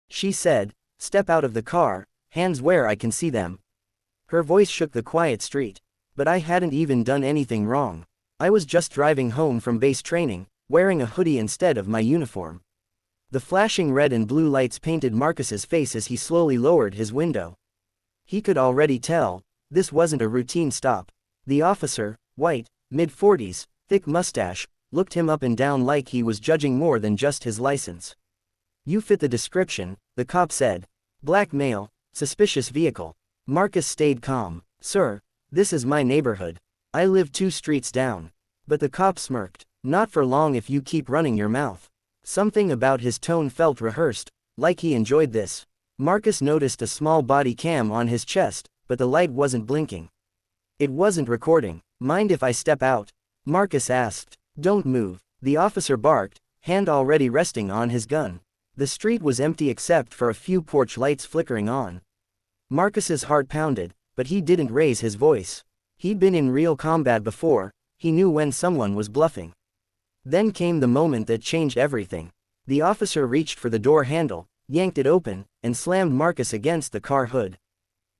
she said. Step out of the car, hands where I can see them. Her voice shook the quiet street. But I hadn't even done anything wrong. I was just driving home from base training, wearing a hoodie instead of my uniform. The flashing red and blue lights painted Marcus's face as he slowly lowered his window. He could already tell, this wasn't a routine stop. The officer, white, mid-40s, thick mustache, looked him up and down like he was judging more than just his license. You fit the description, the cop said. Black male, suspicious vehicle. Marcus stayed calm. Sir, this is my neighborhood. I live 2 streets down. But the cop smirked. Not for long if you keep running your mouth. Something about his tone felt rehearsed, like he enjoyed this. Marcus noticed a small body cam on his chest, but the light wasn't blinking. It wasn't recording. Mind if I step out? Marcus asked. Don't move, the officer barked, hand already resting on his gun. The street was empty except for a few porch lights flickering on. Marcus's heart pounded, but he didn't raise his voice. He'd been in real combat before, he knew when someone was bluffing. Then came the moment that changed everything. The officer reached for the door handle, yanked it open, and slammed Marcus against the car hood.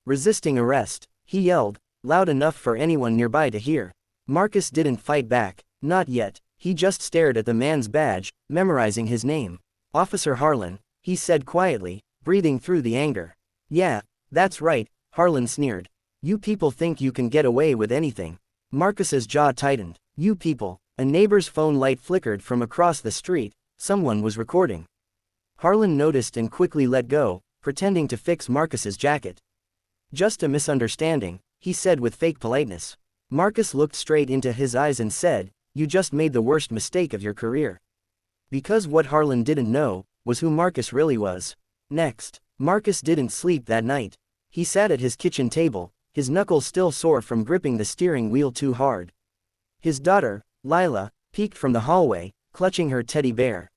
Resisting arrest, he yelled, loud enough for anyone nearby to hear. Marcus didn't fight back, not yet, he just stared at the man's badge, memorizing his name. Officer Harlan, he said quietly, breathing through the anger. Yeah, that's right, Harlan sneered. You people think you can get away with anything. Marcus's jaw tightened. You people. A neighbor's phone light flickered from across the street, someone was recording. Harlan noticed and quickly let go, pretending to fix Marcus's jacket. Just a misunderstanding, he said with fake politeness. Marcus looked straight into his eyes and said, you just made the worst mistake of your career. Because what Harlan didn't know, was who Marcus really was. Next, Marcus didn't sleep that night. He sat at his kitchen table, his knuckles still sore from gripping the steering wheel too hard. His daughter, Lila, peeked from the hallway, clutching her teddy bear.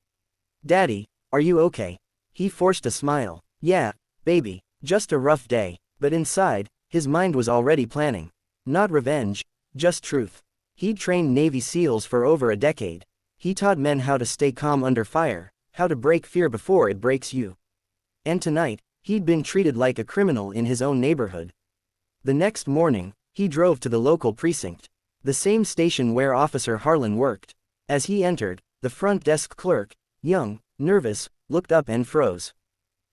Daddy, are you okay? He forced a smile. Yeah, baby, just a rough day. But inside, his mind was already planning. Not revenge, just truth. He'd trained Navy SEALs for over a decade. He taught men how to stay calm under fire, how to break fear before it breaks you. And tonight, he'd been treated like a criminal in his own neighborhood. The next morning, he drove to the local precinct. The same station where Officer Harlan worked. As he entered, the front desk clerk, young, nervous, looked up and froze.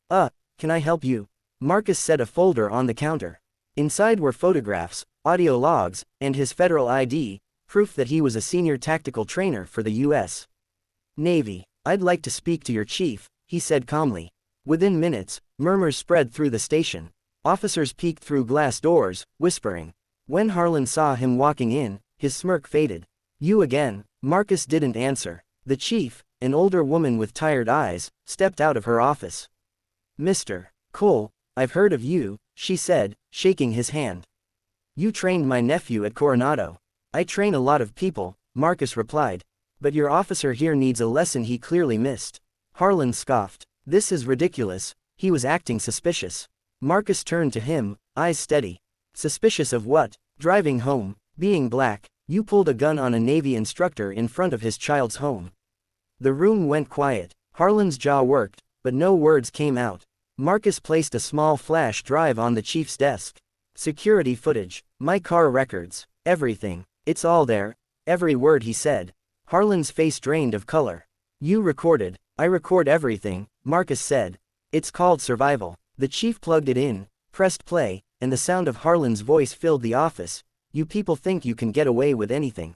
Can I help you? Marcus set a folder on the counter. Inside were photographs, audio logs, and his federal ID, proof that he was a senior tactical trainer for the U.S. Navy. I'd like to speak to your chief, he said calmly. Within minutes, murmurs spread through the station. Officers peeked through glass doors, whispering. When Harlan saw him walking in, his smirk faded. You again? Marcus didn't answer. The chief, an older woman with tired eyes, stepped out of her office. Mr. Cole, I've heard of you, she said, shaking his hand. You trained my nephew at Coronado. I train a lot of people, Marcus replied. But your officer here needs a lesson he clearly missed. Harlan scoffed. This is ridiculous, he was acting suspicious. Marcus turned to him, eyes steady. Suspicious of what? Driving home, being black. You pulled a gun on a Navy instructor in front of his child's home. The room went quiet. Harlan's jaw worked, but no words came out. Marcus placed a small flash drive on the chief's desk. Security footage, my car records, everything. It's all there. Every word he said. Harlan's face drained of color. You recorded. I record everything, Marcus said. It's called survival. The chief plugged it in, pressed play, and the sound of Harlan's voice filled the office. You people think you can get away with anything.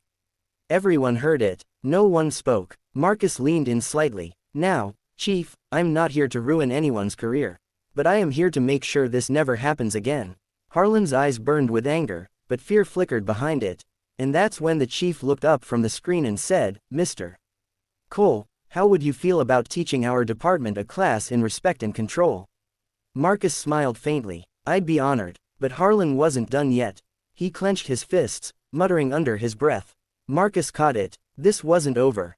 Everyone heard it. No one spoke. Marcus leaned in slightly. Now, Chief, I'm not here to ruin anyone's career. But I am here to make sure this never happens again. Harlan's eyes burned with anger, but fear flickered behind it. And that's when the chief looked up from the screen and said, Mr. Cole, how would you feel about teaching our department a class in respect and control? Marcus smiled faintly. I'd be honored. But Harlan wasn't done yet. He clenched his fists, muttering under his breath. Marcus caught it. This wasn't over.